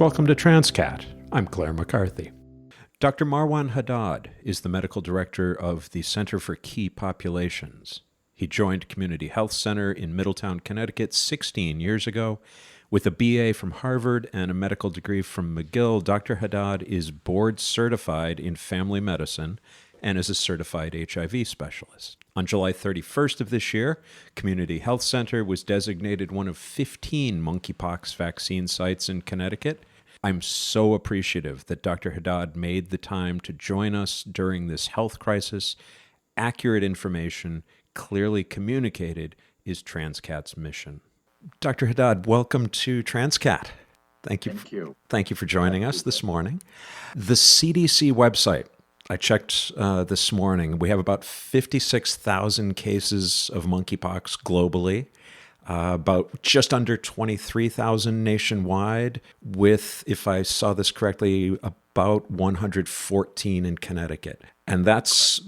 Welcome to Transqat. I'm Claire McCarthy. Dr. Marwan Haddad is the medical director of the Center for Key Populations. He joined Community Health Center in Middletown, Connecticut 16 years ago. With a BA from Harvard and a medical degree from McGill, Dr. Haddad is board certified in family medicine and is a certified HIV specialist. On July 31st of this year, Community Health Center was designated one of 15 monkeypox vaccine sites in Connecticut. I'm so appreciative that Dr. Haddad made the time to join us during this health crisis. Accurate information, clearly communicated, is Transqat's mission. Dr. Haddad, welcome to Transqat. Thank you. Thank you for joining us this morning. The CDC website, I checked this morning, we have about 56,000 cases of monkeypox globally. About just under 23,000 nationwide, with, if I saw this correctly, about 114 in Connecticut. And that's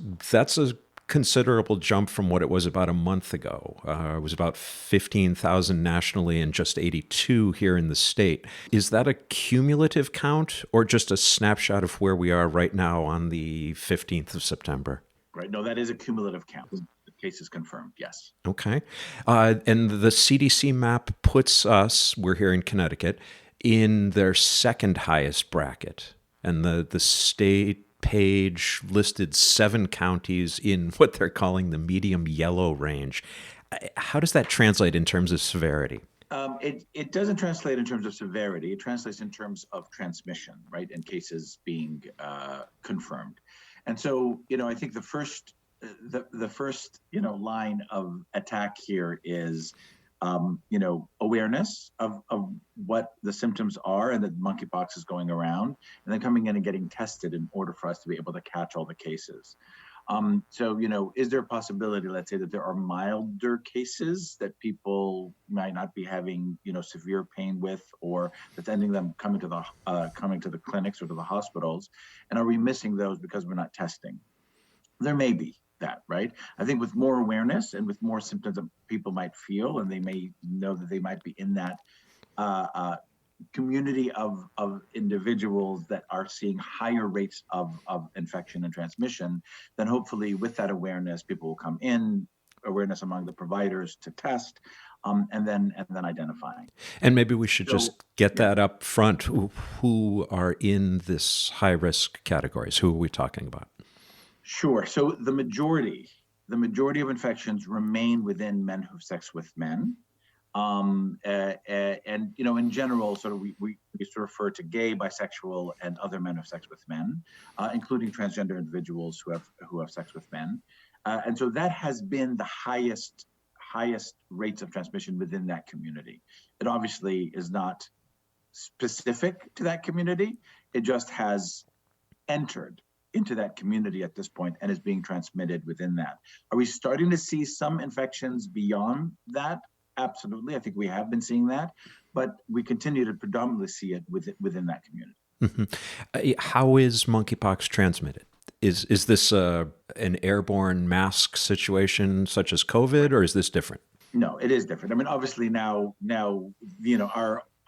a considerable jump from what it was about a month ago. It was about 15,000 nationally and just 82 here in the state. Is that a cumulative count or just a snapshot of where we are right now on the 15th of September? Right. No, that is a cumulative count. The case is confirmed, yes. Okay. And the CDC map puts us, we're here in Connecticut, in their second highest bracket. And the state page listed 7 counties in what they're calling the medium yellow range. How does that translate in terms of severity? It doesn't translate in terms of severity. It translates in terms of transmission, right, and cases being confirmed. And so, I think the first line of attack here is, awareness of what the symptoms are and that monkeypox is going around, and then coming in and getting tested in order for us to be able to catch all the cases. Is there a possibility, let's say, that there are milder cases that people might not be having, severe pain with, or that's ending them coming to the clinics or to the hospitals? And are we missing those because we're not testing? There may be that, right? I think with more awareness and with more symptoms that people might feel, and they may know that they might be in that community of individuals that are seeing higher rates of infection and transmission, then hopefully with that awareness, people will come in, awareness among the providers to test, and then identifying. And maybe we should just get that up front. Who are in this high risk categories? Who are we talking about? Sure. So the majority of infections remain within men who have sex with men. And in general, sort of we used to refer to gay, bisexual, and other men who have sex with men, including transgender individuals who have sex with men. And so that has been the highest rates of transmission within that community. It obviously is not specific to that community. It just has entered into that community at this point and is being transmitted within that. Are we starting to see some infections beyond that? Absolutely. I think we have been seeing that, but we continue to predominantly see it within that community. Mm-hmm. How is monkeypox transmitted? Is this an airborne mask situation such as COVID, or is this different? No, it is different. I mean, obviously now,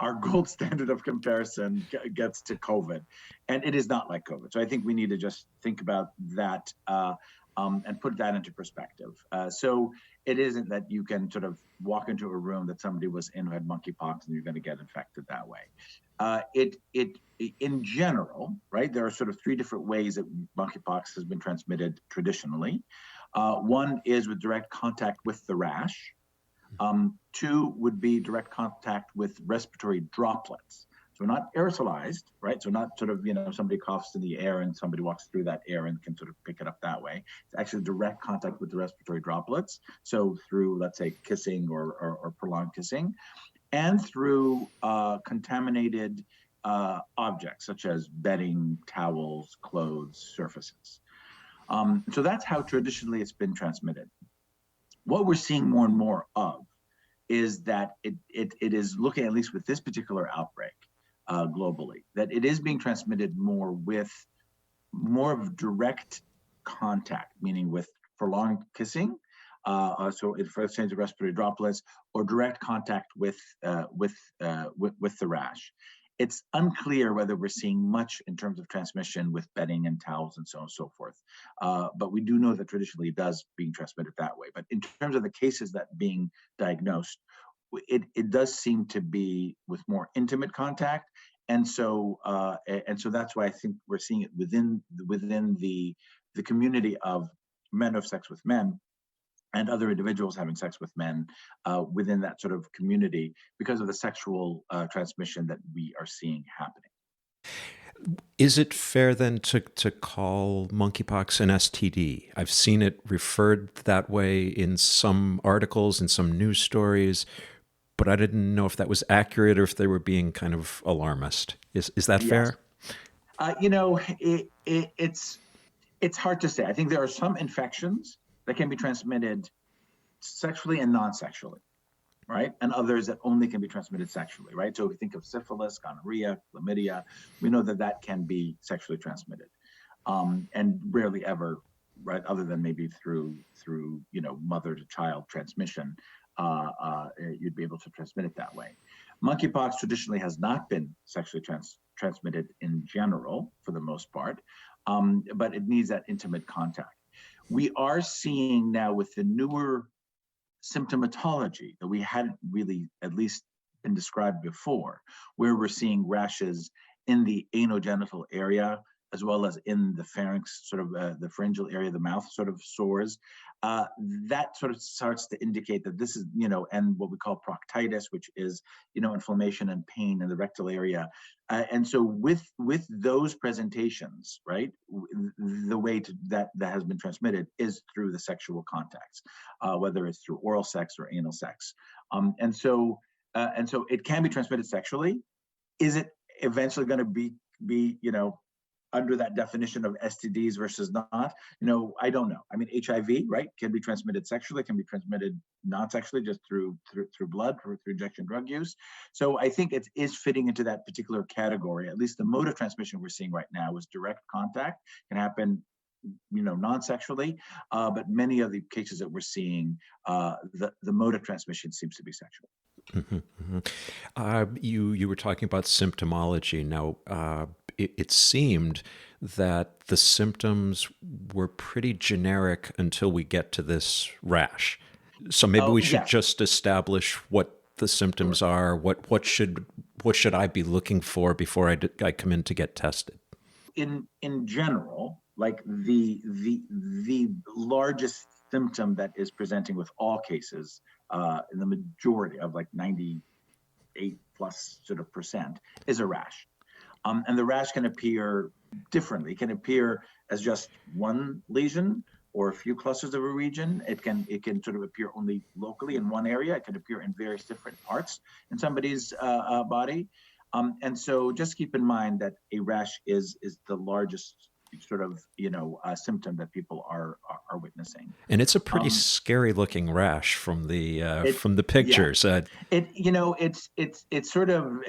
our gold standard of comparison gets to COVID, and it is not like COVID. So I think we need to just think about that and put that into perspective. So it isn't that you can sort of walk into a room that somebody was in who had monkeypox and you're going to get infected that way. It in general, right, there are sort of 3 different ways that monkeypox has been transmitted traditionally. One is with direct contact with the rash. 2 would be direct contact with respiratory droplets. So not aerosolized, right? So not sort of, somebody coughs in the air and somebody walks through that air and can sort of pick it up that way. It's actually direct contact with the respiratory droplets. So through, let's say, kissing or prolonged kissing, and through contaminated objects such as bedding, towels, clothes, surfaces. So that's how traditionally it's been transmitted. What we're seeing more and more of is that it is looking, at least with this particular outbreak globally, that it is being transmitted more of direct contact, meaning with prolonged kissing, so for exchange of respiratory droplets, or direct contact with the rash. It's unclear whether we're seeing much in terms of transmission with bedding and towels and so on and so forth. But we do know that traditionally it does being transmitted that way. But in terms of the cases that being diagnosed, it does seem to be with more intimate contact. And so that's why I think we're seeing it within the community of men who have sex with men and other individuals having sex with men within that sort of community because of the sexual transmission that we are seeing happening. Is it fair then to call monkeypox an STD? I've seen it referred that way in some articles, in some news stories, but I didn't know if that was accurate or if they were being kind of alarmist. Is that Yes. fair? It's hard to say. I think there are some infections that can be transmitted sexually and non-sexually, right? And others that only can be transmitted sexually, right? So if we think of syphilis, gonorrhea, chlamydia, we know that can be sexually transmitted, and rarely ever, right? Other than maybe through mother to child transmission, you'd be able to transmit it that way. Monkeypox traditionally has not been sexually transmitted in general, for the most part, but it needs that intimate contact. We are seeing now with the newer symptomatology that we hadn't really at least been described before, where we're seeing rashes in the anogenital area as well as in the pharynx, sort of the pharyngeal area, the mouth sort of sores. That sort of starts to indicate that this is, and what we call proctitis, which is, inflammation and pain in the rectal area. And so with those presentations, right, the way that has been transmitted is through the sexual contacts, whether it's through oral sex or anal sex. And so it can be transmitted sexually. Is it eventually going to be under that definition of STDs versus not? I don't know. I mean, HIV, right, can be transmitted sexually, can be transmitted non-sexually, just through blood or through injection drug use. So I think it is fitting into that particular category. At least the mode of transmission we're seeing right now is direct contact, can happen non-sexually, but many of the cases that we're seeing, the mode of transmission seems to be sexual. Mm-hmm, mm-hmm. You were talking about symptomology. Now, it seemed that the symptoms were pretty generic until we get to this rash. So maybe we should Yes. just establish what the symptoms are. What should I be looking for before I come in to get tested? In general, like the largest symptom that is presenting with all cases, in the majority of like 98 plus sort of percent, is a rash. And the rash can appear differently. It can appear as just one lesion or a few clusters of a region. It can sort of appear only locally in one area. It can appear in various different parts in somebody's body. And so just keep in mind that a rash is the largest sort of symptom that people are witnessing. And it's a pretty scary looking rash from the pictures. Yeah. It's sort of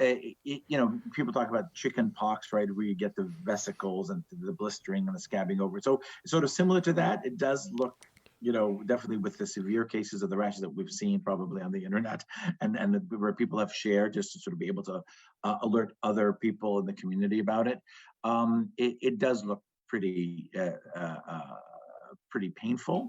people talk about chicken pox, right, where you get the vesicles and the blistering and the scabbing over. So it's sort of similar to that. It does look, definitely with the severe cases of the rashes that we've seen probably on the internet and where people have shared, just to sort of be able to alert other people in the community about it. It does look pretty painful,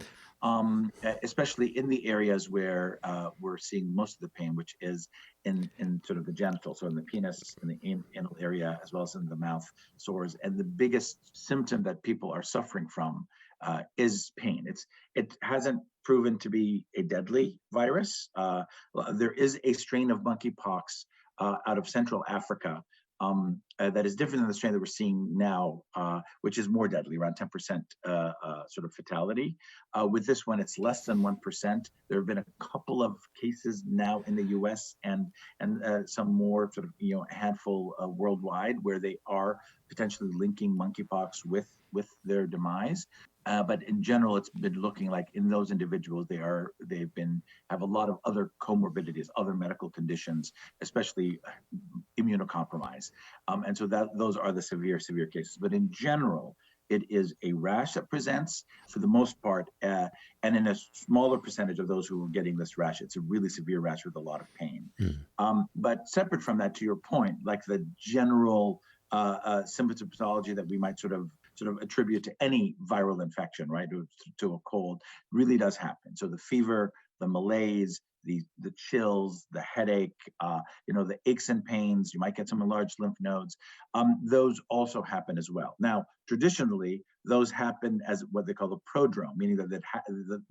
especially in the areas where we're seeing most of the pain, which is in sort of the genital, so in the penis, in the anal area, as well as in the mouth sores. And the biggest symptom that people are suffering from is pain. It hasn't proven to be a deadly virus. There is a strain of monkeypox out of Central Africa that is different than the strain that we're seeing now, which is more deadly, around 10% sort of fatality. With this one, it's less than 1%. There have been a couple of cases now in the U.S. and some more sort of a handful worldwide where they are potentially linking monkeypox with their demise. But in general, it's been looking like in those individuals, have a lot of other comorbidities, other medical conditions, especially immunocompromise. And so those are the severe cases. But in general, it is a rash that presents for the most part, and in a smaller percentage of those who are getting this rash, it's a really severe rash with a lot of pain. But separate from that, to your point, like the general symptomatology that we might sort of attribute to any viral infection, right, to a cold, really does happen. So the fever, the malaise, the chills, the headache, the aches and pains. You might get some enlarged lymph nodes. Those also happen as well. Now, traditionally, those happen as what they call the prodrome, meaning that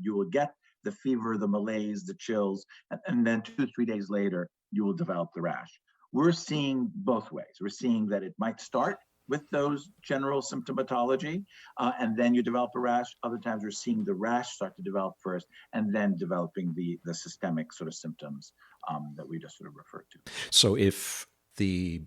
you will get the fever, the malaise, the chills, and then 2-3 days later, you will develop the rash. We're seeing both ways. We're seeing that it might start with those general symptomatology, and then you develop a rash. Other times we're seeing the rash start to develop first, and then developing the systemic sort of symptoms that we just sort of referred to. So if I'm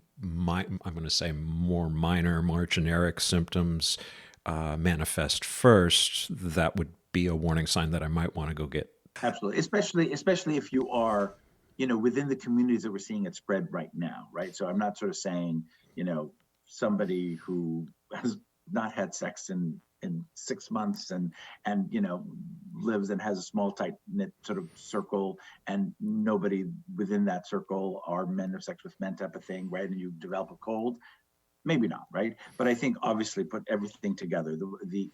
going to say more minor, more generic symptoms manifest first, that would be a warning sign that I might want to go get. Absolutely, especially if you are, within the communities that we're seeing it spread right now, right? So I'm not sort of saying, somebody who has not had sex in 6 months and lives and has a small tight knit sort of circle, and nobody within that circle are men have sex with men type of thing, right? And you develop a cold, maybe not, right? But I think obviously put everything together.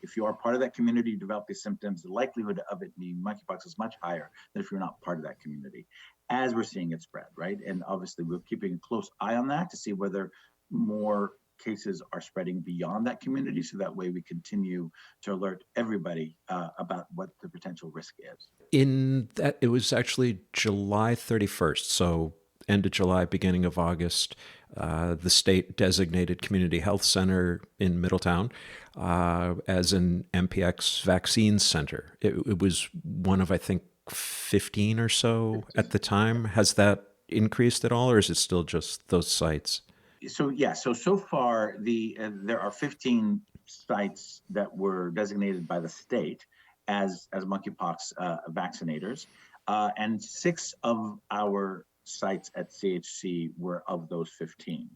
If you are part of that community, you develop these symptoms, the likelihood of it being monkeypox is much higher than if you're not part of that community, as we're seeing it spread, right? And obviously we're keeping a close eye on that to see whether more cases are spreading beyond that community, so that way we continue to alert everybody about what the potential risk is. In that, it was actually July 31st, so end of July, beginning of August, the state designated community health center in Middletown as an MPX vaccine center. It was one of, I think, 15 or so at the time. Has that increased at all, or is it still just those sites? So far there are 15 sites that were designated by the state as monkeypox vaccinators, and 6 of our sites at CHC were of those 15.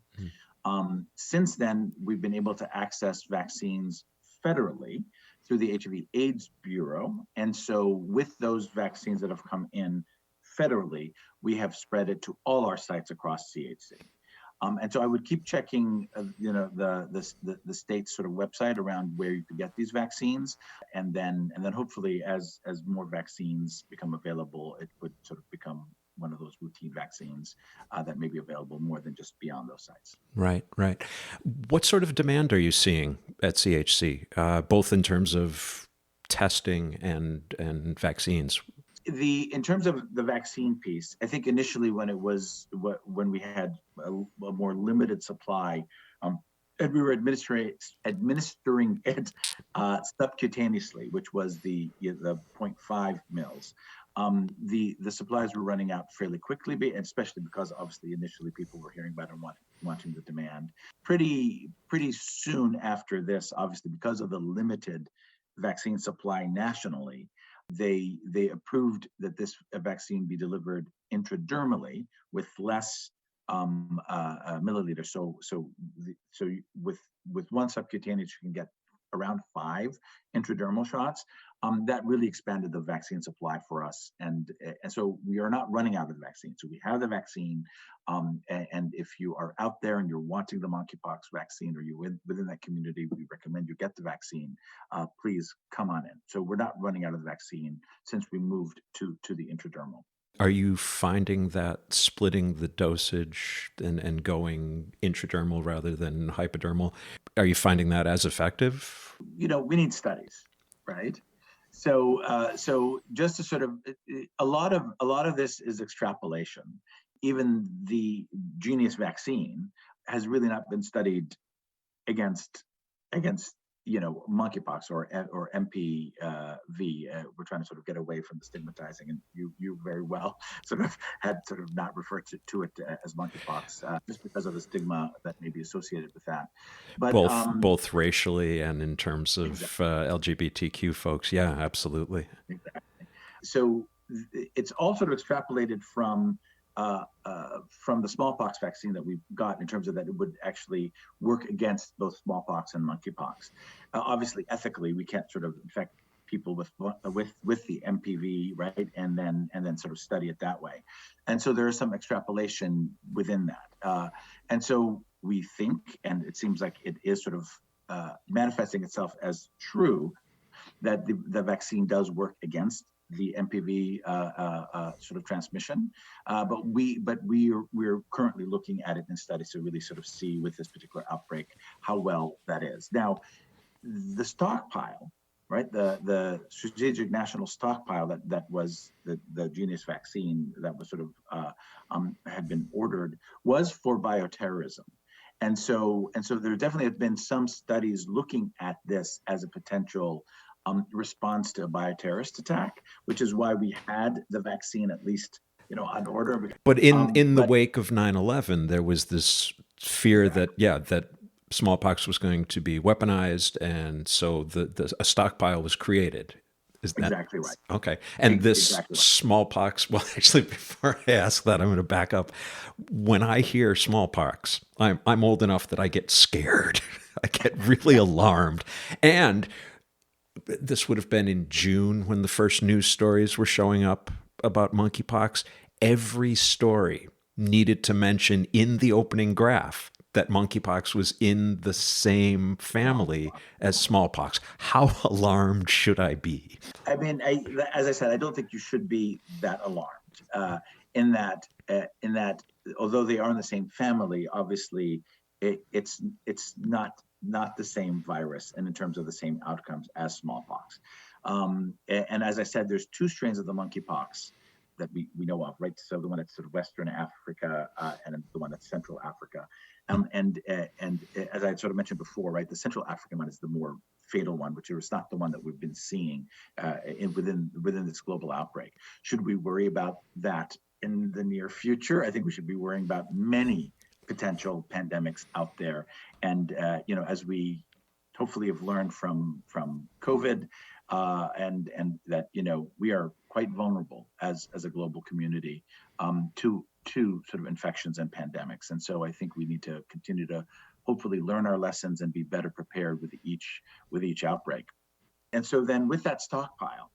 Since then, we've been able to access vaccines federally through the HIV/AIDS Bureau, and so with those vaccines that have come in federally, we have spread it to all our sites across CHC. And so I would keep checking, the state's sort of website around where you could get these vaccines, and then hopefully as more vaccines become available, it would sort of become one of those routine vaccines that may be available more than just beyond those sites. Right. What sort of demand are you seeing at CHC, both in terms of testing and vaccines? In terms of the vaccine piece, I think initially when we had a more limited supply, and we were administering it subcutaneously, which was the 0.5 mils. The supplies were running out fairly quickly, especially because obviously initially people were hearing about and wanting the demand. Pretty soon after this, obviously because of the limited vaccine supply nationally, they approved that this vaccine be delivered intradermally with less milliliters. So with one subcutaneous, you can get around 5 intradermal shots. That really expanded the vaccine supply for us, and so we are not running out of the vaccine. So we have the vaccine, and if you are out there and you're wanting the monkeypox vaccine, or you're within that community, we recommend you get the vaccine. Please come on in. So we're not running out of the vaccine since we moved to the intradermal. Are you finding that splitting the dosage and going intradermal rather than hypodermal, are you finding that as effective? We need studies, right? So just to sort of, a lot of this is extrapolation. Even the Genius vaccine has really not been studied against monkeypox or MPV. We're trying to sort of get away from the stigmatizing, and you very well sort of had sort of not referred to it as monkeypox just because of the stigma that may be associated with that. But both racially and in terms of exactly. LGBTQ folks, yeah, absolutely. Exactly. So it's all sort of extrapolated from from the smallpox vaccine that we've got in terms of that it would actually work against both smallpox and monkeypox. Obviously, ethically, we can't sort of infect people with the MPV, right, and then sort of study it that way. And so there is some extrapolation within that. And so we think, and it seems like it is sort of manifesting itself as true, that the vaccine does work against the MPV sort of transmission, but we're currently looking at it in studies to really sort of see with this particular outbreak how well that is. Now, the stockpile, right? The strategic national stockpile that was the Genius vaccine that was sort of had been ordered was for bioterrorism. And so there definitely have been some studies looking at this as a potential response to a bioterrorist attack, which is why we had the vaccine at least, on order. But in the wake of 9/11, there was this fear that smallpox was going to be weaponized, and so a stockpile was created. Is that exactly right? Okay. And this exactly right. smallpox, well, actually, before I ask that, I'm going to back up. When I hear smallpox, I'm old enough that I get scared. I get really alarmed. And this would have been in June when the first news stories were showing up about monkeypox. Every story needed to mention in the opening graph that monkeypox was in the same family as smallpox. How alarmed should I be? I mean, as I said, I don't think you should be that alarmed. In that, although they are in the same family, obviously, it's not the same virus, and in terms of the same outcomes as smallpox. And as I said, there's two strains of the monkeypox that we know of, right? So the one that's sort of Western Africa and the one that's Central Africa. And as I sort of mentioned before, right, the Central African one is the more fatal one, which is not the one that we've been seeing within this global outbreak. Should we worry about that in the near future? I think we should be worrying about many potential pandemics out there. And as we hopefully have learned from COVID, and that we are quite vulnerable as a global community to sort of infections and pandemics. And so I think we need to continue to hopefully learn our lessons and be better prepared with each outbreak. And so then with that stockpile,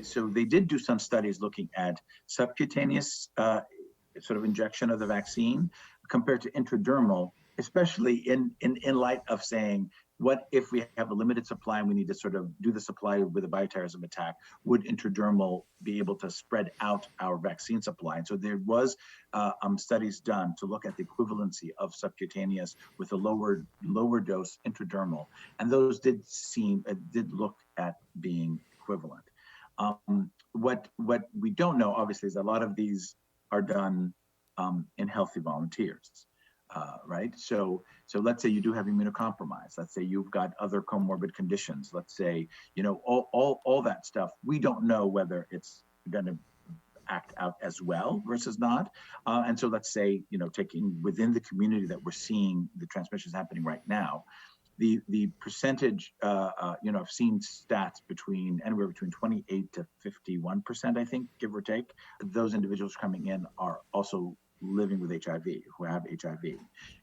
so they did do some studies looking at subcutaneous sort of injection of the vaccine compared to intradermal, especially in light of saying, what if we have a limited supply and we need to sort of do the supply with a bioterrorism attack? Would intradermal be able to spread out our vaccine supply? And so there was studies done to look at the equivalency of subcutaneous with a lower dose intradermal, and those did look at being equivalent. What we don't know, obviously, is a lot of these are done in healthy volunteers. Right? So let's say you do have immunocompromise. Let's say you've got other comorbid conditions. Let's say, all that stuff. We don't know whether it's going to act out as well versus not. And so let's say, taking within the community that we're seeing the transmissions happening right now, the percentage, I've seen stats anywhere between 28 to 51%, I think, give or take. Those individuals coming in are also living with HIV, who have HIV.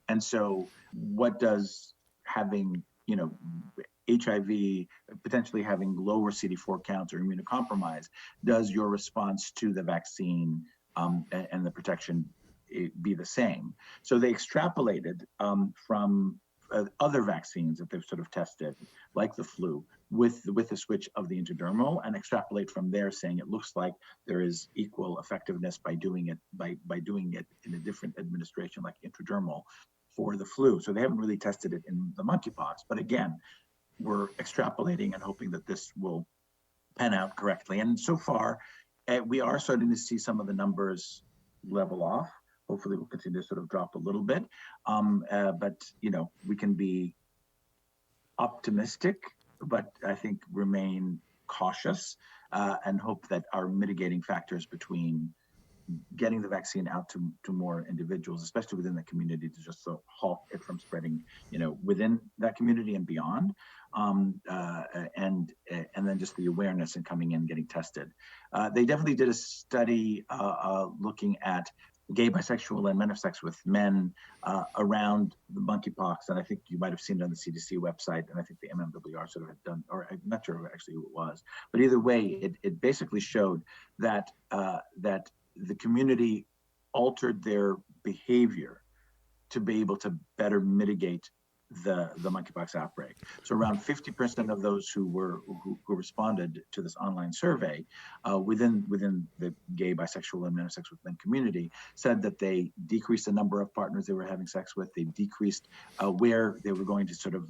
And so what does having, HIV, potentially having lower CD4 counts or immunocompromise, does your response to the vaccine and the protection be the same? So they extrapolated from other vaccines that they've sort of tested, like the flu, with the switch of the intradermal, and extrapolate from there, saying it looks like there is equal effectiveness by doing it in a different administration, like intradermal, for the flu. So they haven't really tested it in the monkeypox, but again, we're extrapolating and hoping that this will pan out correctly. And so far, we are starting to see some of the numbers level off. Hopefully we'll continue to sort of drop a little bit. But, we can be optimistic, but I think remain cautious and hope that our mitigating factors between getting the vaccine out to more individuals, especially within the community, to just halt it from spreading, within that community and beyond, and then just the awareness and coming in, getting tested. They definitely did a study looking at gay, bisexual, and men of sex with men around the monkeypox. And I think you might have seen it on the CDC website, and I think the MMWR sort of had done, or I'm not sure actually who it was, but either way, it basically showed that that the community altered their behavior to be able to better mitigate the monkeypox outbreak. So around 50% of those who responded to this online survey within the gay, bisexual, and men of sex with men community said that they decreased the number of partners they were having sex with. They decreased where they were going to sort of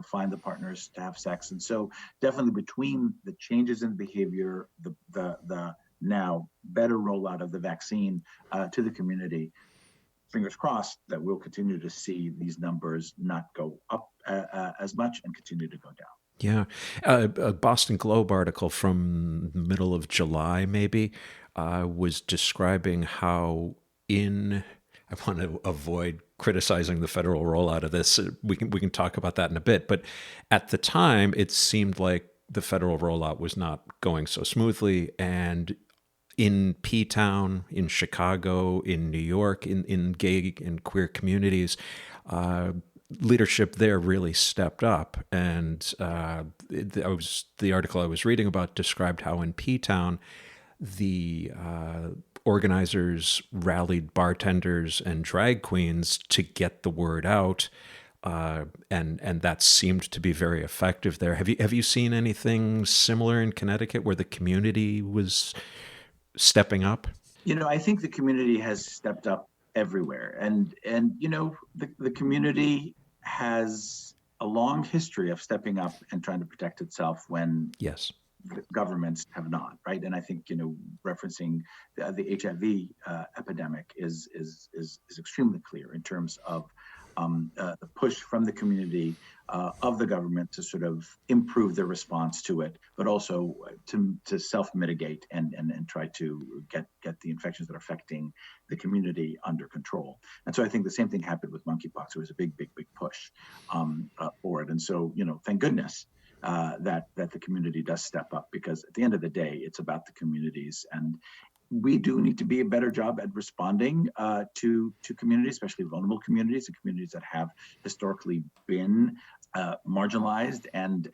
find the partners to have sex. And so definitely between the changes in behavior, the now better rollout of the vaccine to the community, fingers crossed that we'll continue to see these numbers not go up as much and continue to go down. Yeah. A Boston Globe article from the middle of July, maybe, was describing how I want to avoid criticizing the federal rollout of this. We can talk about that in a bit. But at the time, it seemed like the federal rollout was not going so smoothly. And in P-Town, in Chicago, in New York, in gay and queer communities, leadership there really stepped up. And the article I was reading about described how in P-Town, the organizers rallied bartenders and drag queens to get the word out. And that seemed to be very effective there. Have you seen anything similar in Connecticut where the community was stepping up? I think the community has stepped up everywhere, and the community has a long history of stepping up and trying to protect itself when Yes, governments have not, right? And I think referencing the HIV epidemic is extremely clear in terms of the push from the community of the government to sort of improve their response to it, but also to self-mitigate and try to get the infections that are affecting the community under control. And so I think the same thing happened with monkeypox. There was a big push for it. And so, thank goodness that the community does step up, because at the end of the day, it's about the communities. And we do need to be a better job at responding to communities, especially vulnerable communities and communities that have historically been marginalized, and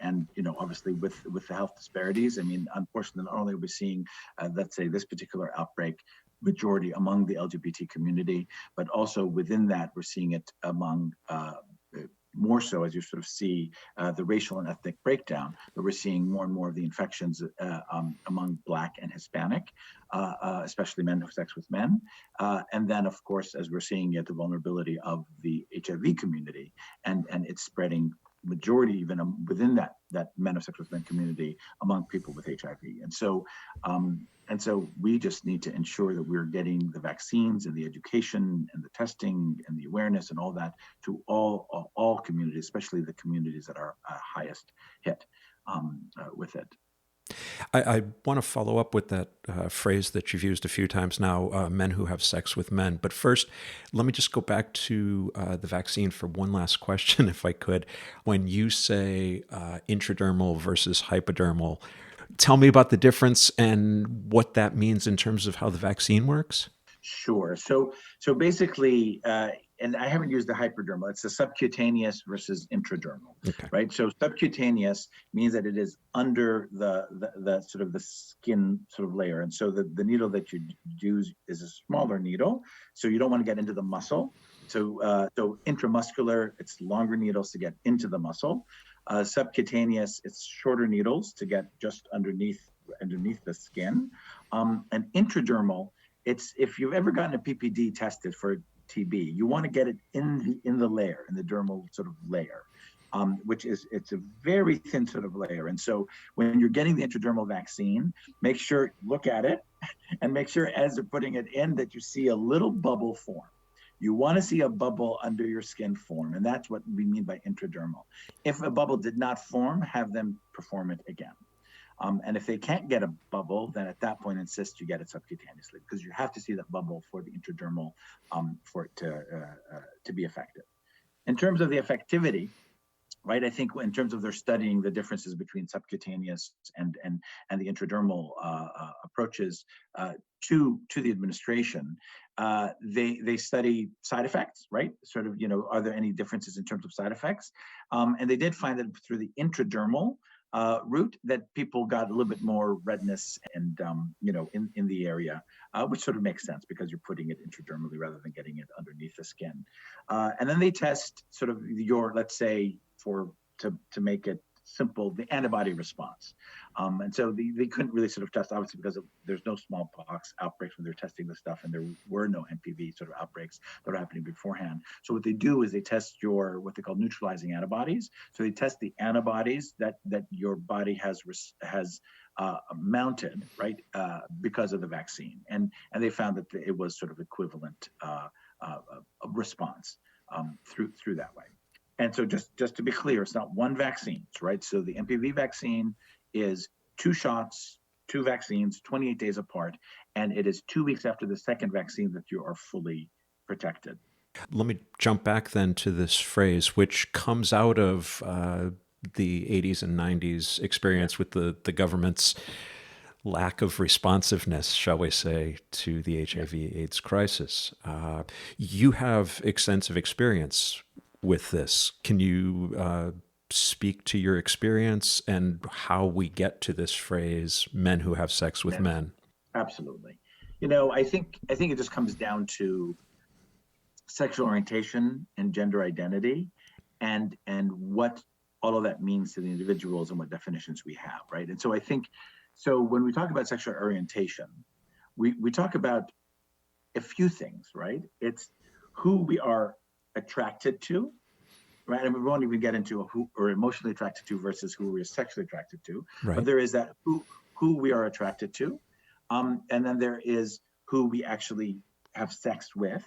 obviously with the health disparities. I mean, unfortunately, not only are we seeing let's say this particular outbreak majority among the LGBT community, but also within that we're seeing it among more so as you sort of see the racial and ethnic breakdown, that we're seeing more and more of the infections among Black and Hispanic, especially men who have sex with men. And then, of course, as we're seeing the vulnerability of the HIV community, and it's spreading majority even within that men of sex with men community among people with HIV. And so we just need to ensure that we're getting the vaccines and the education and the testing and the awareness and all that to all communities, especially the communities that are highest hit with it. I want to follow up with that phrase that you've used a few times now, men who have sex with men. But first, let me just go back to the vaccine for one last question, if I could. When you say intradermal versus hypodermal, tell me about the difference and what that means in terms of how the vaccine works. Sure. So basically, and I haven't used the hypodermal. It's the subcutaneous versus intradermal, Okay. right? So subcutaneous means that it is under the sort of the skin sort of layer, and so the needle that you use is a smaller needle, so you don't want to get into the muscle. So intramuscular, it's longer needles to get into the muscle. Subcutaneous, it's shorter needles to get just underneath the skin. And intradermal, it's if you've ever gotten a PPD tested for TB, you want to get it in the layer, in the dermal sort of layer, which is it's a very thin sort of layer. And so when you're getting the intradermal vaccine, make sure look at it and make sure as they're putting it in that you see a little bubble form. You want to see a bubble under your skin form, and that's what we mean by intradermal. If a bubble did not form, have them perform it again. And if they can't get a bubble, then at that point insist you get it subcutaneously, because you have to see that bubble for the intradermal for it to be effective. In terms of the effectivity, right? I think in terms of their studying the differences between subcutaneous and the intradermal approaches to the administration, they study side effects, right? Sort of, are there any differences in terms of side effects? And they did find that through the intradermal route, that people got a little bit more redness and in the area, which sort of makes sense because you're putting it intradermally rather than getting it underneath the skin. And then they test sort of your, let's say, to make it simple, the antibody response. And so they couldn't really sort of test, obviously, because there's no smallpox outbreaks when they're testing this stuff, and there were no MPV sort of outbreaks that were happening beforehand. So what they do is they test your, what they call neutralizing antibodies. So they test the antibodies that your body has mounted, right, because of the vaccine. And they found that it was sort of equivalent response through that way. And so just to be clear, it's not one vaccine, right? So the MPV vaccine is 2 shots, 2 vaccines, 28 days apart, and it is 2 weeks after the second vaccine that you are fully protected. Let me jump back then to this phrase, which comes out of the 80s and 90s experience with the government's lack of responsiveness, shall we say, to the HIV/AIDS crisis. You have extensive experience with this. Can you speak to your experience and how we get to this phrase, men who have sex with men? Absolutely. I think it just comes down to sexual orientation and gender identity and what all of that means to the individuals and what definitions we have, right? And so I think, so when we talk about sexual orientation, we talk about a few things, right? It's who we are attracted to, right? And we won't even get into who we're emotionally attracted to versus who we're sexually attracted to. Right. But there is that who we are attracted to. And then there is who we actually have sex with.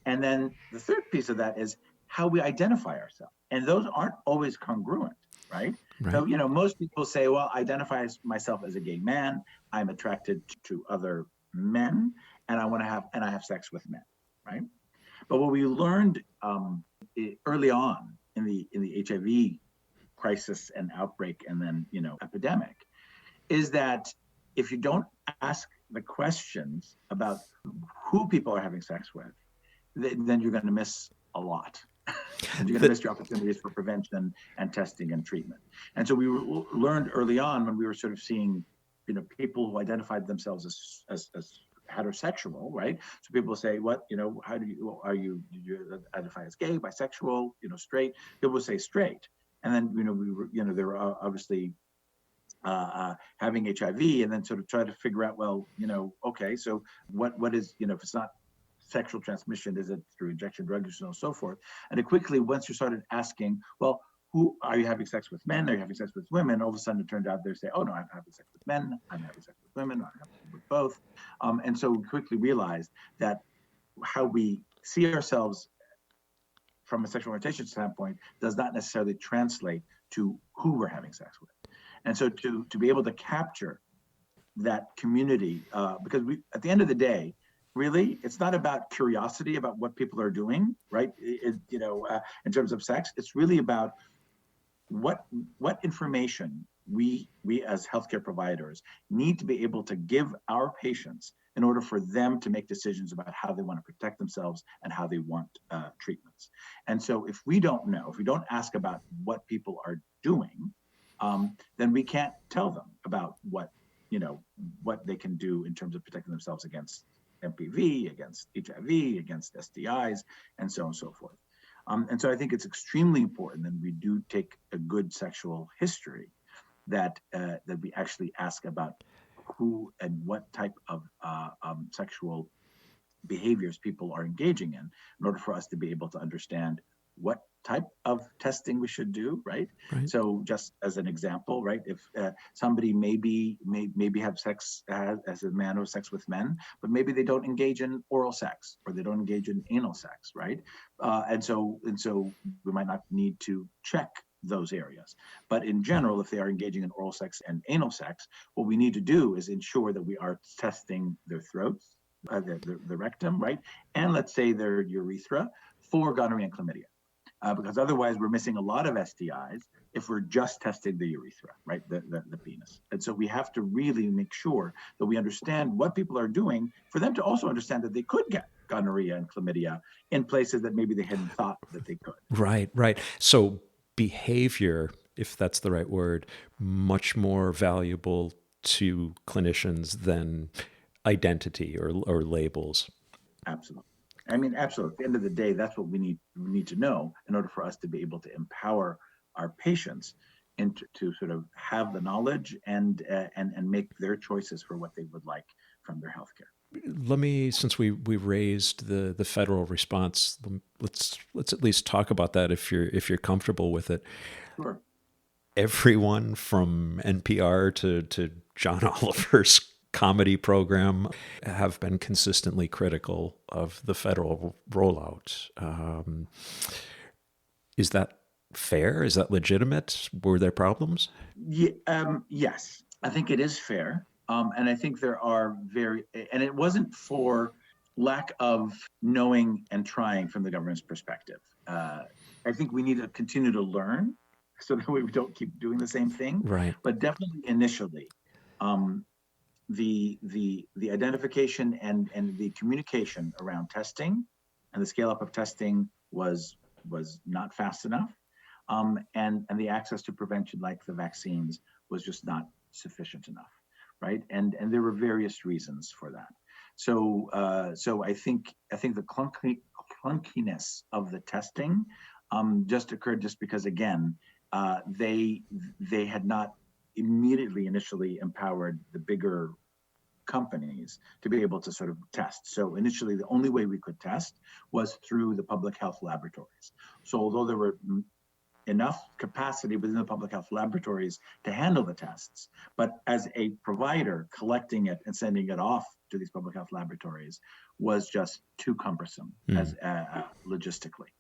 And then the third piece of that is how we identify ourselves. And those aren't always congruent, right? So, most people say, well, I identify myself as a gay man. I'm attracted to other men, and I have sex with men, right? But what we learned early on in the HIV crisis and outbreak and then, epidemic is that if you don't ask the questions about who people are having sex with, then you're going to miss a lot. And you're going to miss your opportunities for prevention and testing and treatment. And so we learned early on when we were sort of seeing, people who identified themselves as heterosexual, right? So people say, what, how do you identify as gay, bisexual, straight? People say straight. And then, they were obviously having HIV, and then sort of try to figure out, well, okay, so what is, if it's not sexual transmission, is it through injection drug use and so forth? And it quickly, once you started asking, well, who are you having sex with men? Are you having sex with women? All of a sudden it turned out they say, oh no, I'm having sex with men, I'm having sex with women, I'm having sex with both. And so we quickly realized that how we see ourselves from a sexual orientation standpoint does not necessarily translate to who we're having sex with. And so to be able to capture that community, because at the end of the day, really, it's not about curiosity about what people are doing, right? In terms of sex, it's really about what information we as healthcare providers need to be able to give our patients in order for them to make decisions about how they want to protect themselves and how they want treatments. And so if we don't know, if we don't ask about what people are doing, then we can't tell them about what they can do in terms of protecting themselves against MPV, against HIV, against STIs, and so on and so forth. And so I think it's extremely important that we do take a good sexual history, that we actually ask about who and what type of sexual behaviors people are engaging in order for us to be able to understand what type of testing we should do, right? So just as an example, right, if somebody maybe have sex as a man who has sex with men, but maybe they don't engage in oral sex or they don't engage in anal sex, right? And so we might not need to check those areas. But in general, if they are engaging in oral sex and anal sex, what we need to do is ensure that we are testing their throats, the rectum, right? And let's say their urethra for gonorrhea and chlamydia. because otherwise we're missing a lot of STIs if we're just testing the urethra, right, the penis. And so we have to really make sure that we understand what people are doing for them to also understand that they could get gonorrhea and chlamydia in places that maybe they hadn't thought that they could. Right, right. So behavior, if that's the right word, much more valuable to clinicians than identity or labels. Absolutely. I mean, absolutely. At the end of the day, that's what we need to know in order for us to be able to empower our patients and to sort of have the knowledge and make their choices for what they would like from their healthcare. Let me, since we raised the federal response, let's at least talk about that if you're comfortable with it. Sure. Everyone from NPR to John Oliver's comedy program have been consistently critical of the federal rollout. Is that fair? Is that legitimate? Were there problems? Yes, I think it is fair. And I think there are and it wasn't for lack of knowing and trying from the government's perspective. I think we need to continue to learn so that we don't keep doing the same thing. Right. But definitely initially, the identification and the communication around testing and the scale up of testing was not fast enough, and the access to prevention like the vaccines was just not sufficient enough, right? And there were various reasons for that. So I think the clunkiness of the testing just occurred just because, again, they had not immediately initially empowered the bigger companies to be able to sort of test. So initially, the only way we could test was through the public health laboratories. So although there were enough capacity within the public health laboratories to handle the tests, but as a provider, collecting it and sending it off to these public health laboratories was just too cumbersome as logistically.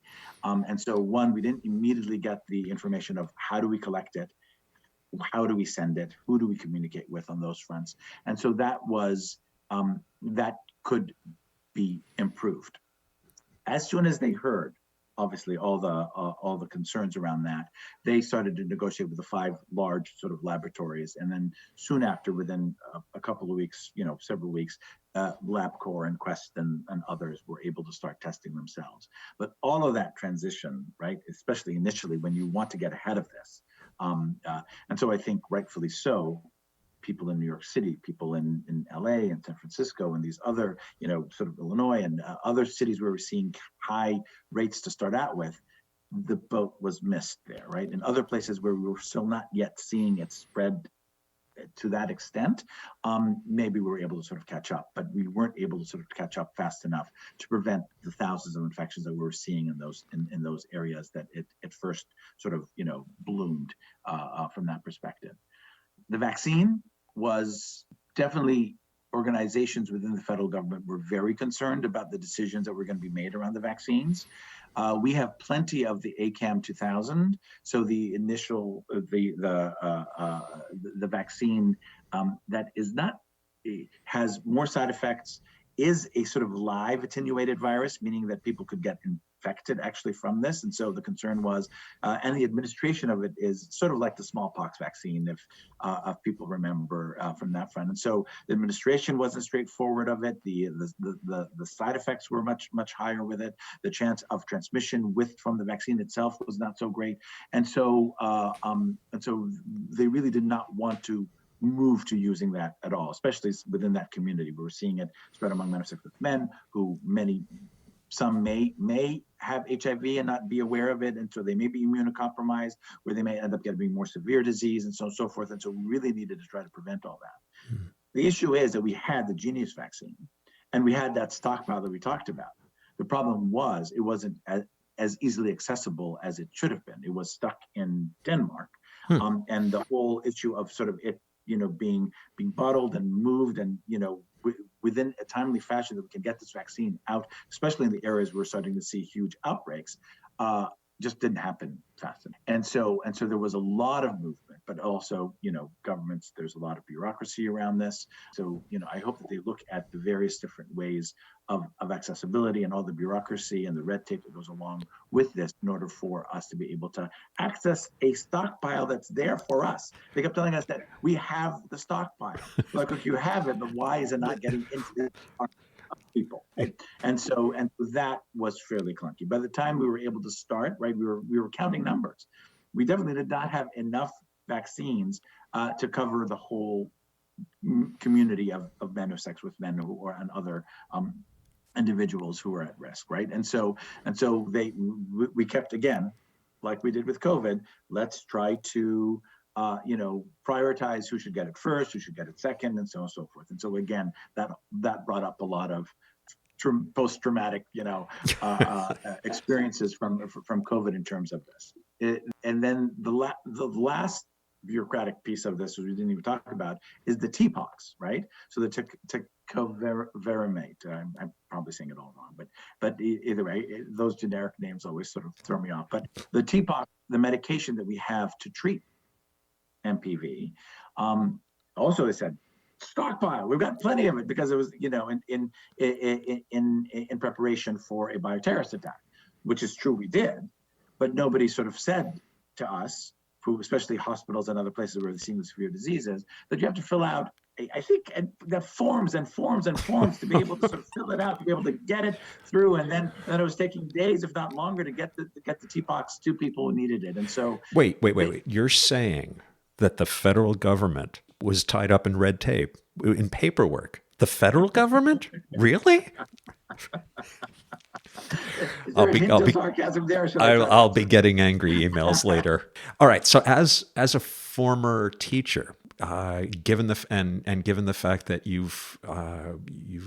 And so one, we didn't immediately get the information of how do we collect it, how do we send it, who do we communicate with on those fronts. And so that was, that could be improved. As soon as they heard, obviously, all the concerns around that, they started to negotiate with the 5 large sort of laboratories, and then soon after, within a couple of weeks, several weeks, LabCorp and Quest and others were able to start testing themselves. But all of that transition, right, especially initially when you want to get ahead of this, and so I think rightfully so, people in New York City, people in LA and San Francisco and these other, sort of Illinois and other cities where we're seeing high rates to start out with, the boat was missed there, right? In other places where we were still not yet seeing it spread to that extent, maybe we were able to sort of catch up, but we weren't able to sort of catch up fast enough to prevent the thousands of infections that we were seeing in those areas that it first sort of, bloomed from that perspective. The vaccine was definitely, organizations within the federal government were very concerned about the decisions that were going to be made around the vaccines. We have plenty of the ACAM 2000, so the initial the vaccine that is not has more side effects, is a sort of live attenuated virus, meaning that people could get infected actually from this. And so the concern was, and the administration of it is sort of like the smallpox vaccine, if people remember from that front. And so the administration wasn't straightforward of it. The side effects were much higher with it. The chance of transmission from the vaccine itself was not so great. And so they really did not want to move to using that at all, especially within that community. We're seeing it spread among men of sex with men, who some may have HIV and not be aware of it, and so they may be immunocompromised, where they may end up getting more severe disease, and so on and so forth. And so we really needed to try to prevent all that. Mm-hmm. The issue is that we had the Genius vaccine, and we had that stockpile that we talked about. The problem was it wasn't as easily accessible as it should have been. It was stuck in Denmark, and the whole issue of sort of it, being bottled and moved and, within a timely fashion that we can get this vaccine out, especially in the areas we're starting to see huge outbreaks, just didn't happen fast enough. And so there was a lot of movement but also, governments, there's a lot of bureaucracy around this. So, I hope that they look at the various different ways of accessibility and all the bureaucracy and the red tape that goes along with this in order for us to be able to access a stockpile that's there for us. They kept telling us that we have the stockpile. Like, if you have it, then why is it not getting into the people? Right? And so that was fairly clunky. By the time we were able to start, right, we were counting numbers. We definitely did not have enough vaccines to cover the whole community of men who have sex with men and other individuals who are at risk, right? And so we kept, again, like we did with COVID, let's try to prioritize who should get it first, who should get it second, and so on and so forth. And so again, that brought up a lot of post-traumatic, experiences from COVID in terms of this. And then the last bureaucratic piece of this, which we didn't even talk about, is the TPOXX, right? So the tecovirimat. I'm probably saying it all wrong, but either way, those generic names always sort of throw me off. But the TPOXX, the medication that we have to treat MPV, also they said stockpile. We've got plenty of it because it was, in preparation for a bioterrorist attack, which is true, we did, but nobody sort of said to us, especially hospitals and other places where they're seeing the severe diseases, that you have to fill out, I think, the forms and forms and forms to be able to sort of fill it out, to be able to get it through. And then it was taking days, if not longer, to get the TPOXX to people who needed it. And so wait. You're saying that the federal government was tied up in red tape, in paperwork? The federal government? Really? I'll be getting angry emails later. All right. So as a former teacher, given the fact that you've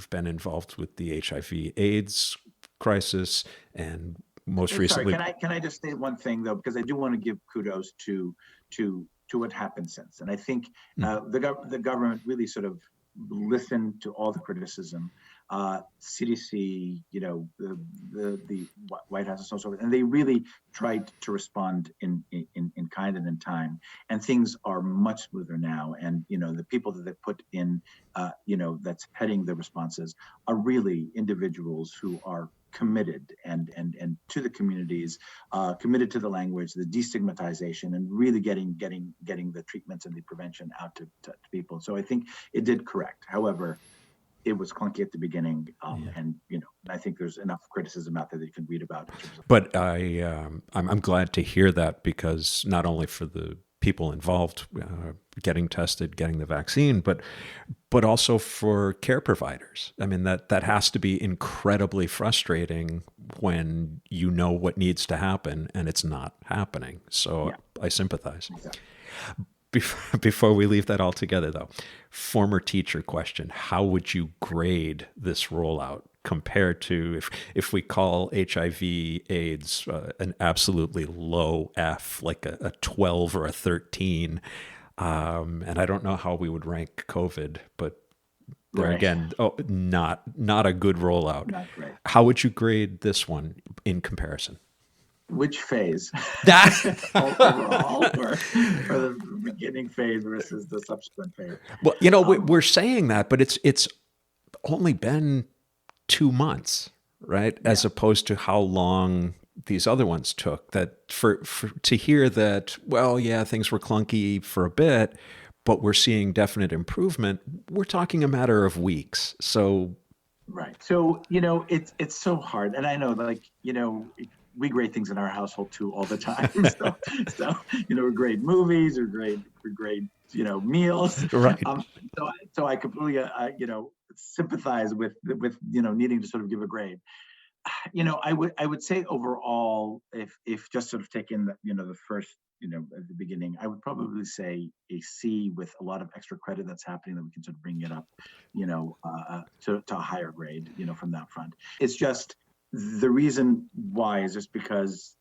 been involved with the HIV/AIDS crisis and most recently, can I just say one thing though, because I do want to give kudos to what happened since, and I think the government really sort of listened to all the criticism. CDC, the White House, and so forth, and they really tried to respond in kind and in time. And things are much smoother now. And the people that they put in, that's heading the responses are really individuals who are committed and to the communities, committed to the language, the destigmatization, and really getting the treatments and the prevention out to people. So I think it did correct. However, it was clunky at the beginning, and I think there's enough criticism out there that you can read about. But I'm glad to hear that, because not only for the people involved getting tested, getting the vaccine, but also for care providers. I mean, that has to be incredibly frustrating when you know what needs to happen and it's not happening. So I sympathize. Exactly. Before we leave that altogether, though, former teacher question: how would you grade this rollout compared to if we call HIV/AIDS an absolutely low F, like a 12 or a 13? And I don't know how we would rank COVID, but there again, not a good rollout. Not great. How would you grade this one in comparison? Which phase? Overall, or the beginning phase versus the subsequent phase? Well, we're saying that, but it's only been 2 months, right? Yeah. As opposed to how long these other ones took. That for to hear that, well, yeah, things were clunky for a bit, but we're seeing definite improvement. We're talking a matter of weeks. So, right. So it's so hard, and I know, we grade things in our household too all the time. So we grade movies, or grade meals. Right. So I completely sympathize with needing to sort of give a grade. I would say overall, if just sort of taking the first at the beginning, I would probably say a C with a lot of extra credit that's happening that we can sort of bring it up to a higher grade from that front. It's just the reason why is just because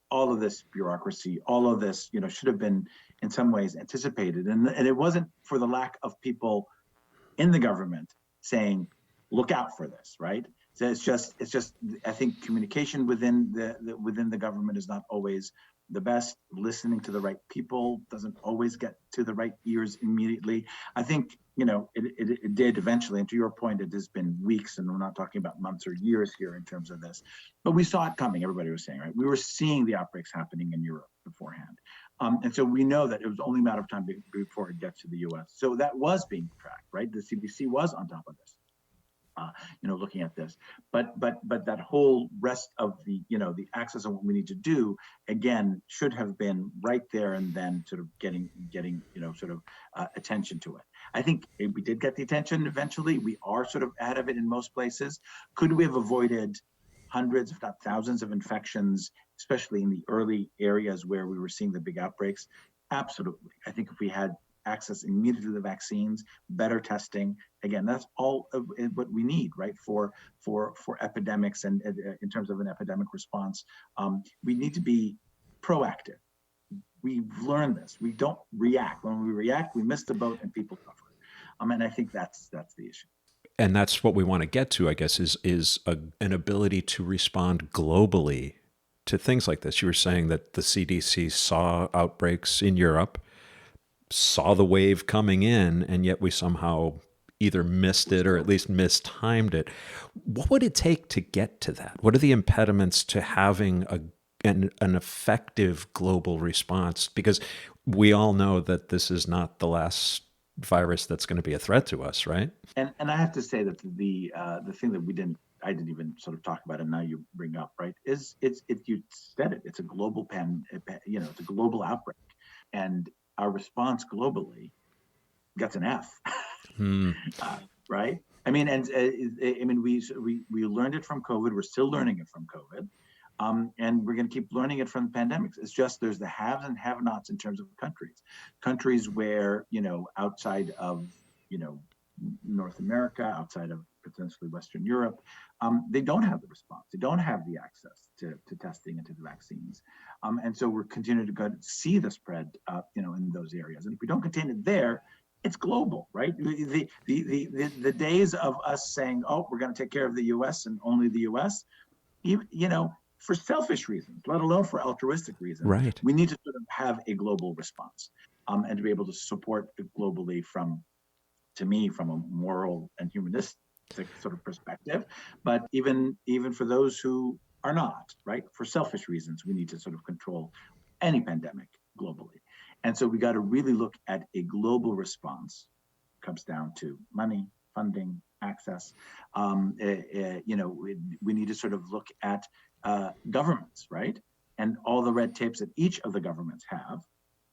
all of this bureaucracy, all of this, should have been in some ways anticipated. And it wasn't for the lack of people in the government saying, look out for this, right? So it's just I think communication within the government is not always the best. Listening to the right people doesn't always get to the right ears immediately. I think, it did eventually. And to your point, it has been weeks, and we're not talking about months or years here in terms of this. But we saw it coming, everybody was saying, right? We were seeing the outbreaks happening in Europe beforehand. And so we know that it was only a matter of time before it gets to the US. So that was being tracked, right? The CDC was on top of this. Looking at this, but that whole rest of the access on what we need to do again should have been right there and then sort of getting attention to it. I think we did get the attention eventually. We are sort of ahead of it in most places. Could we have avoided hundreds, if not thousands, of infections, especially in the early areas where we were seeing the big outbreaks? Absolutely. I think if we had access immediately to the vaccines, better testing. Again, that's all of what we need, right? For epidemics and in terms of an epidemic response, we need to be proactive. We've learned this. We don't react. When we react, we miss the boat and people suffer. And I think that's the issue. And that's what we want to get to, I guess, is an ability to respond globally to things like this. You were saying that the CDC saw outbreaks in Europe, saw the wave coming in, and yet we somehow either missed it or at least mistimed it. What would it take to get to that? What are the impediments to having an effective global response? Because we all know that this is not the last virus that's going to be a threat to us, right? And I have to say that the thing that I didn't even sort of talk about, and now you bring up, right, is you said it. It's a global it's a global outbreak, and our response globally gets an F, right? I mean, we learned it from COVID. We're still learning it from COVID, and we're going to keep learning it from the pandemics. It's just there's the haves and have-nots in terms of countries where outside of North America, outside of potentially Western Europe, they don't have the response. They don't have the access to testing and to the vaccines. And so we're continuing to see the spread, in those areas. And if we don't contain it there, it's global, right? The days of us saying, oh, we're going to take care of the U.S. and only the U.S., for selfish reasons, let alone for altruistic reasons, right? We need to sort of have a global response, and to be able to support it globally from a moral and humanistic sort of perspective. But even for those who are not, right, for selfish reasons, we need to sort of control any pandemic globally. And so we got to really look at a global response. It comes down to money, funding, access. We need to sort of look at governments, right, and all the red tapes that each of the governments have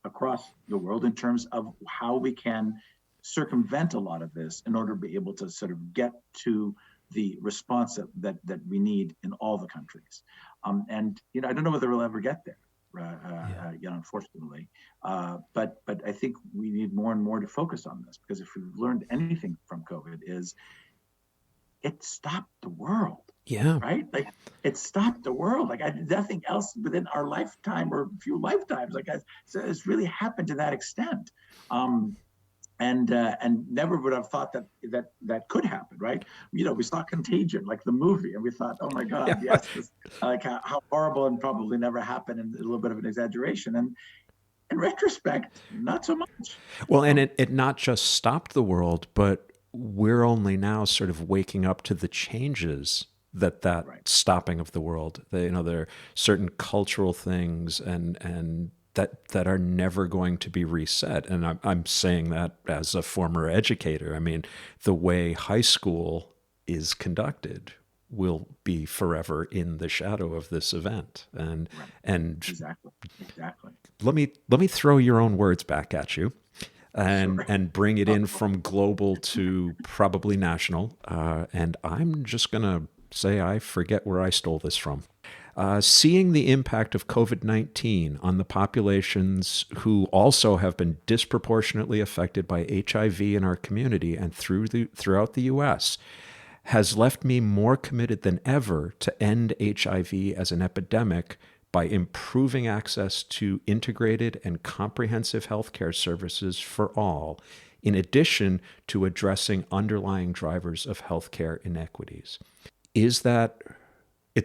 across the world in terms of how we can circumvent a lot of this in order to be able to sort of get to the response that we need in all the countries. And I don't know whether we'll ever get there, unfortunately. But I think we need more and more to focus on this, because if we've learned anything from COVID, is it stopped the world. Yeah. Right? Like, it stopped the world. Like, nothing else within our lifetime or a few lifetimes, so it's really happened to that extent. And never would have thought that could happen, right? We saw Contagion, like the movie, and we thought, oh my God, yes, like how horrible, and probably never happened, and a little bit of an exaggeration. And in retrospect, not so much. Well, and it not just stopped the world, but we're only now sort of waking up to the changes that right. Stopping of the world. There are certain cultural things and that are never going to be reset. And I'm saying that as a former educator. I mean, the way high school is conducted will be forever in the shadow of this event. And right. and exactly. Let me throw your own words back at you. And bring it in from global to probably national. And I'm just going to say I forget where I stole this from. Seeing the impact of COVID-19 on the populations who also have been disproportionately affected by HIV in our community and throughout the U.S. has left me more committed than ever to end HIV as an epidemic by improving access to integrated and comprehensive healthcare services for all, in addition to addressing underlying drivers of healthcare inequities. It's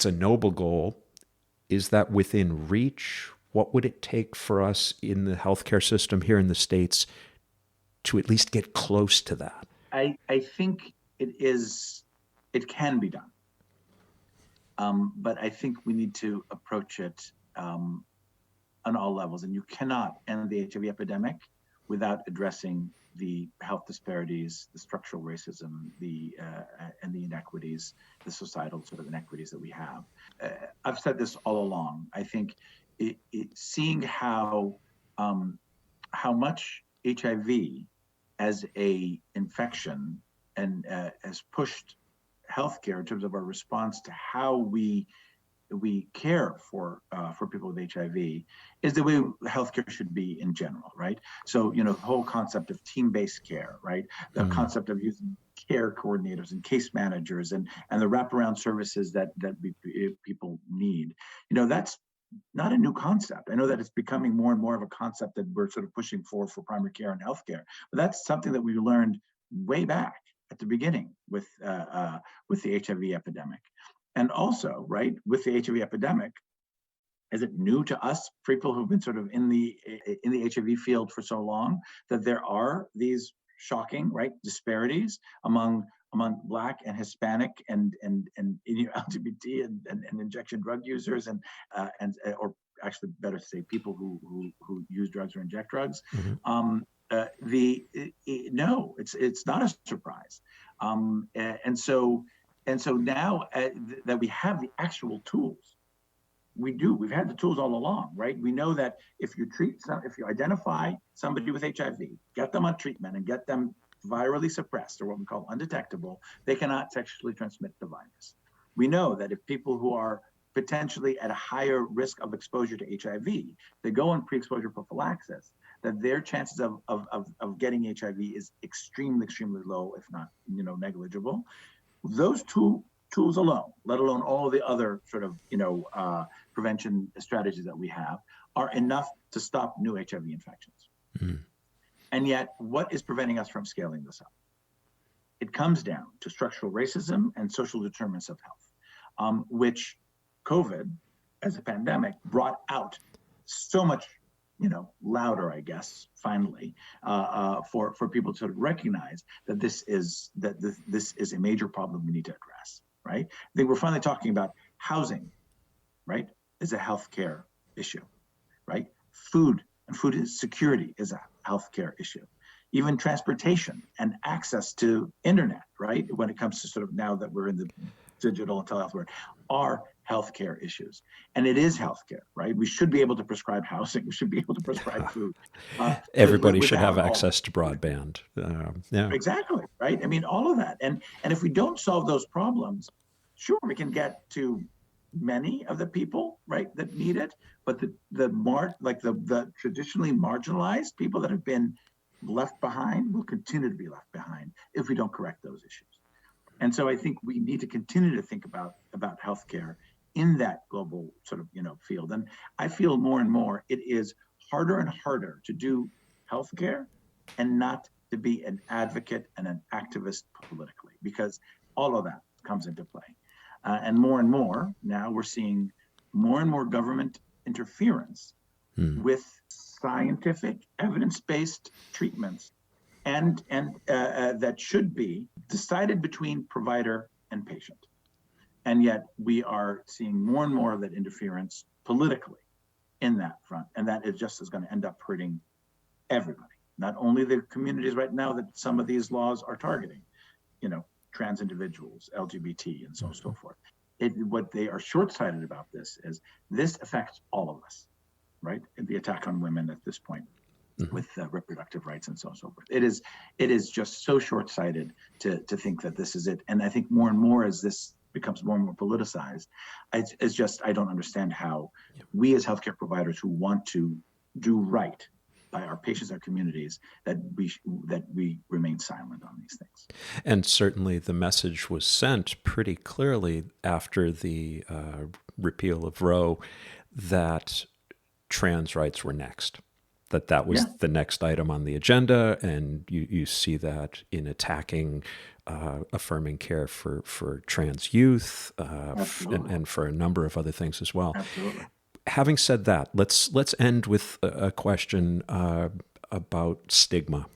a noble goal. Is that within reach? What would it take for us in the healthcare system here in the States to at least get close to that? I think it can be done. But I think we need to approach it on all levels. And you cannot end the HIV epidemic without addressing the health disparities, the structural racism, and the inequities, the societal sort of inequities that we have. I've said this all along. I think seeing how much HIV as a infection and has pushed healthcare in terms of our response to how we care for people with HIV is the way healthcare should be in general, right? So, the whole concept of team-based care, right? The concept of using care coordinators and case managers and the wraparound services that people need. That's not a new concept. I know that it's becoming more and more of a concept that we're sort of pushing for primary care and healthcare, but that's something that we learned way back at the beginning with the HIV epidemic. And also, right, with the HIV epidemic, is it new to us, people who've been sort of in the HIV field for so long, that there are these shocking, right, disparities among Black and Hispanic and LGBT and injection drug users and or actually better to say people who use drugs or inject drugs. Mm-hmm. No, it's not a surprise, and so now that we have the actual tools, we've had the tools all along, right? We know that if you identify somebody with HIV, get them on treatment and get them virally suppressed, or what we call undetectable, they cannot sexually transmit the virus. We know that if people who are potentially at a higher risk of exposure to HIV, they go on pre-exposure prophylaxis, that their chances of getting HIV is extremely, extremely low, if not, negligible. Those two tools alone, let alone all the other sort of, prevention strategies that we have, are enough to stop new HIV infections. Mm-hmm. And yet, what is preventing us from scaling this up? It comes down to structural racism and social determinants of health, which COVID, as a pandemic, brought out so much, louder, I guess, finally, for people to sort of recognize that this is a major problem we need to address, right? I think we're finally talking about housing, right, is a healthcare issue, right? Food security is a healthcare issue. Even transportation and access to internet, right, when it comes to sort of now that we're in the digital and telehealth world, are healthcare issues. And it is healthcare, right? We should be able to prescribe housing. We should be able to prescribe food. Everybody should have access to broadband. Yeah. Exactly, right? I mean, all of that. And if we don't solve those problems, sure, we can get to many of the people, right, that need it, but the traditionally marginalized people that have been left behind will continue to be left behind if we don't correct those issues. And so I think we need to continue to think about healthcare in that global sort of, field. And I feel more and more it is harder and harder to do healthcare and not to be an advocate and an activist politically, because all of that comes into play. And more now we're seeing more and more government interference with scientific, evidence-based treatments, and that should be decided between provider and patient. And yet we are seeing more and more of that interference politically in that front, and that is going to end up hurting everybody, not only the communities right now that some of these laws are targeting, trans individuals, LGBT, and so on and so forth. What they are short-sighted about this is this affects all of us, right? The attack on women at this point, with reproductive rights and so on and so forth. It is just so short-sighted to think that this is it. And I think more and more as this becomes more and more politicized, it's just, I don't understand how we as healthcare providers who want to do right by our patients, our communities, that we remain silent on these things. And certainly the message was sent pretty clearly after the repeal of Roe that trans rights were next, that was the next item on the agenda. And you see that in attacking affirming care for trans youth and for a number of other things as well. Absolutely. Having said that, let's end with a question about stigma,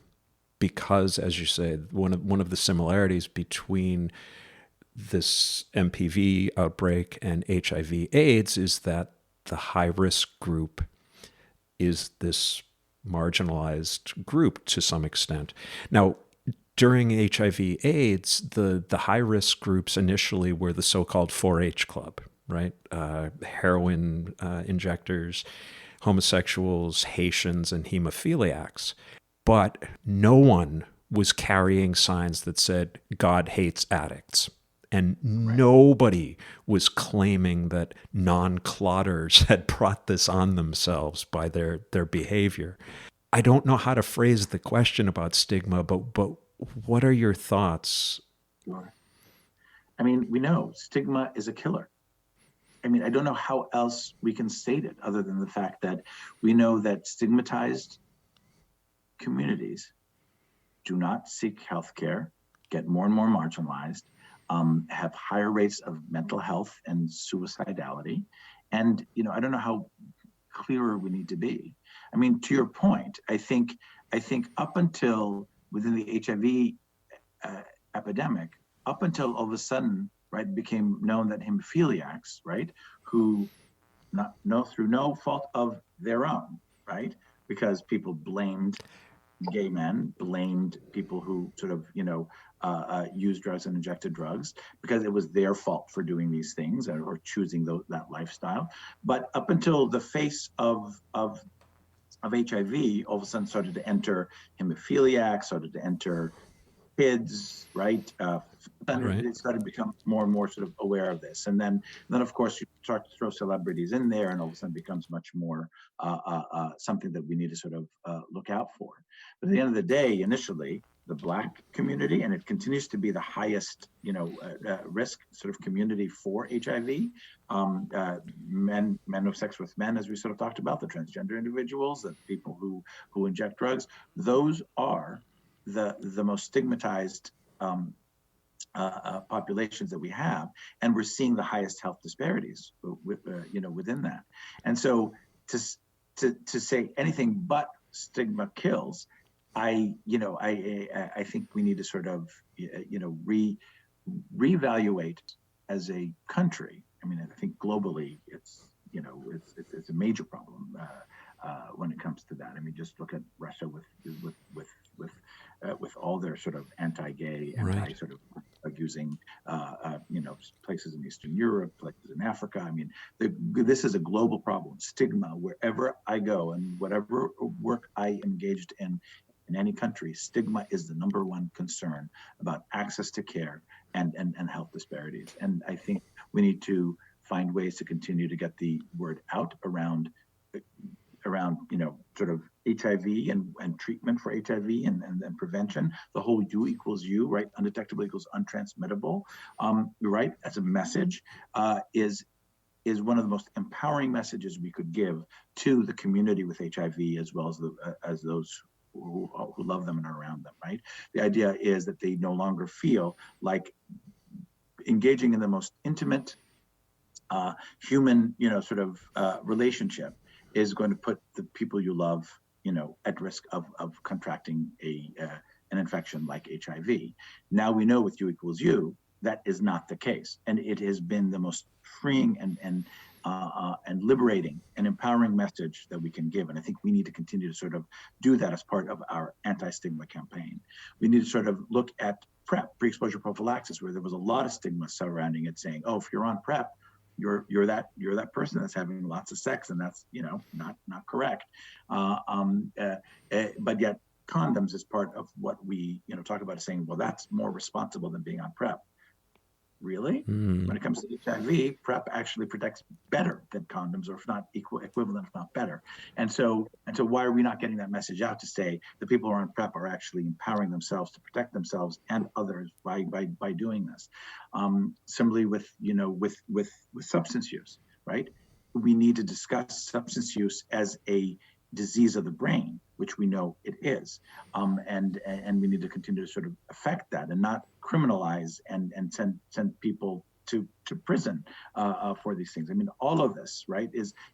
because, as you say, one of the similarities between this MPV outbreak and HIV/AIDS is that the high risk group is this marginalized group to some extent. Now, during HIV/AIDS, the high risk groups initially were the so-called 4-H club, right? Heroin injectors, homosexuals, Haitians, and hemophiliacs. But no one was carrying signs that said God hates addicts. And nobody was claiming that non-clotters had brought this on themselves by their behavior. I don't know how to phrase the question about stigma, but what are your thoughts? Sure. I mean, we know stigma is a killer. I mean, I don't know how else we can state it other than the fact that we know that stigmatized communities do not seek healthcare, get more and more marginalized, have higher rates of mental health and suicidality. And, I don't know how clearer we need to be. I mean, to your point, I think up until within the HIV epidemic, up until all of a sudden, right, it became known that hemophiliacs, right, who through no fault of their own, right, because people blamed gay men, blamed people who sort of, used drugs and injected drugs because it was their fault for doing these things or choosing that lifestyle. But up until the face of HIV, all of a sudden started to enter hemophiliacs, started to enter kids, right? Then it started to become more and more sort of aware of this. And then of course, you start to throw celebrities in there, and all of a sudden becomes much more something that we need to sort of look out for. But at the end of the day, initially, the Black community, and it continues to be the highest, risk sort of community for HIV. Men who have sex with men, as we sort of talked about, the transgender individuals, the people who inject drugs, those are the most stigmatized populations that we have, and we're seeing the highest health disparities within that. And so to say anything but stigma kills, I think we need to sort of reevaluate as a country. I mean, I think globally it's a major problem when it comes to that. I mean, just look at Russia with all their sort of anti-gay, sort of using places in Eastern Europe, places in Africa. I mean, this is a global problem. Stigma, wherever I go and whatever work I engaged in any country, stigma is the number one concern about access to care and health disparities. And I think we need to find ways to continue to get the word out around sort of HIV and treatment for HIV and prevention. The whole U equals U, right? Undetectable equals untransmittable, right? As a message is one of the most empowering messages we could give to the community with HIV, as well as those who love them and are around them, right? The idea is that they no longer feel like engaging in the most intimate human, relationship is going to put the people you love, at risk of contracting an infection like HIV. Now we know with U equals U, that is not the case. And it has been the most freeing and liberating and empowering message that we can give. And I think we need to continue to sort of do that as part of our anti-stigma campaign. We need to sort of look at PrEP, pre-exposure prophylaxis, where there was a lot of stigma surrounding it, saying, oh, if you're on PrEP, you're that person that's having lots of sex, and that's not correct. But yet condoms is part of what we talk about, saying, well, that's more responsible than being on PrEP. Really? When it comes to HIV, PrEP actually protects better than condoms, or if not equivalent, if not better. And so why are we not getting that message out to say the people who are on PrEP are actually empowering themselves to protect themselves and others by doing this? Similarly with substance use, right? We need to discuss substance use as a disease of the brain, which we know it is, and we need to continue to sort of affect that and not criminalize and send people to prison for these things. I mean, all of this, right,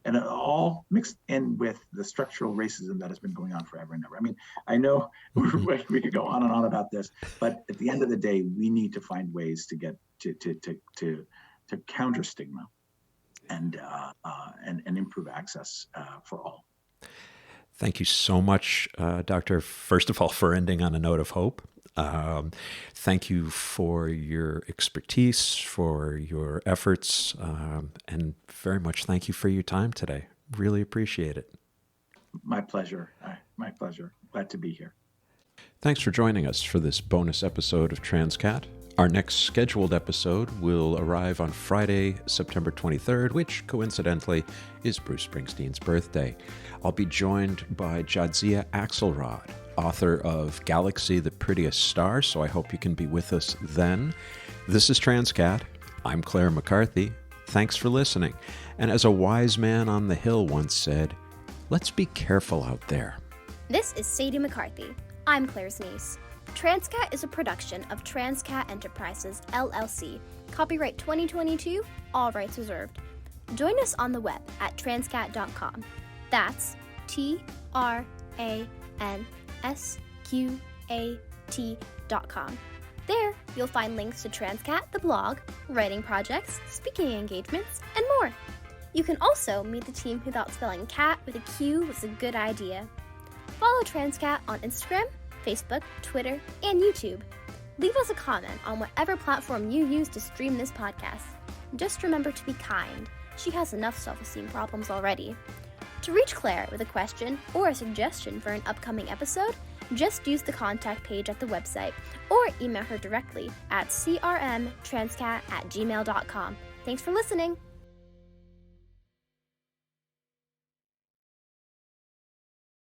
and it all mixed in with the structural racism that has been going on forever and ever. I mean, I know we could go on and on about this, but at the end of the day, we need to find ways to get to counter stigma and improve access for all. Thank you so much, Doctor, first of all, for ending on a note of hope. Thank you for your expertise, for your efforts, and very much thank you for your time today. Really appreciate it. My pleasure. My pleasure. Glad to be here. Thanks for joining us for this bonus episode of Transqat. Our next scheduled episode will arrive on Friday, September 23rd, which coincidentally is Bruce Springsteen's birthday. I'll be joined by Jadzia Axelrod, author of Galaxy, the Prettiest Star, so I hope you can be with us then. This is Transqat. I'm Claire McCarthy. Thanks for listening. And as a wise man on the hill once said, let's be careful out there. This is Sadie McCarthy. I'm Claire's niece. Transqat is a production of Transqat Enterprises, LLC. Copyright 2022, all rights reserved. Join us on the web at transqat.com. That's TRANSQAT.com. There, you'll find links to Transqat, the blog, writing projects, speaking engagements, and more. You can also meet the team who thought spelling cat with a Q was a good idea. Follow Transqat on Instagram, Facebook, Twitter, and YouTube. Leave us a comment on whatever platform you use to stream this podcast. Just remember to be kind. She has enough self-esteem problems already. To reach Claire with a question or a suggestion for an upcoming episode, just use the contact page at the website or email her directly at crmtransqat@gmail.com. Thanks for listening.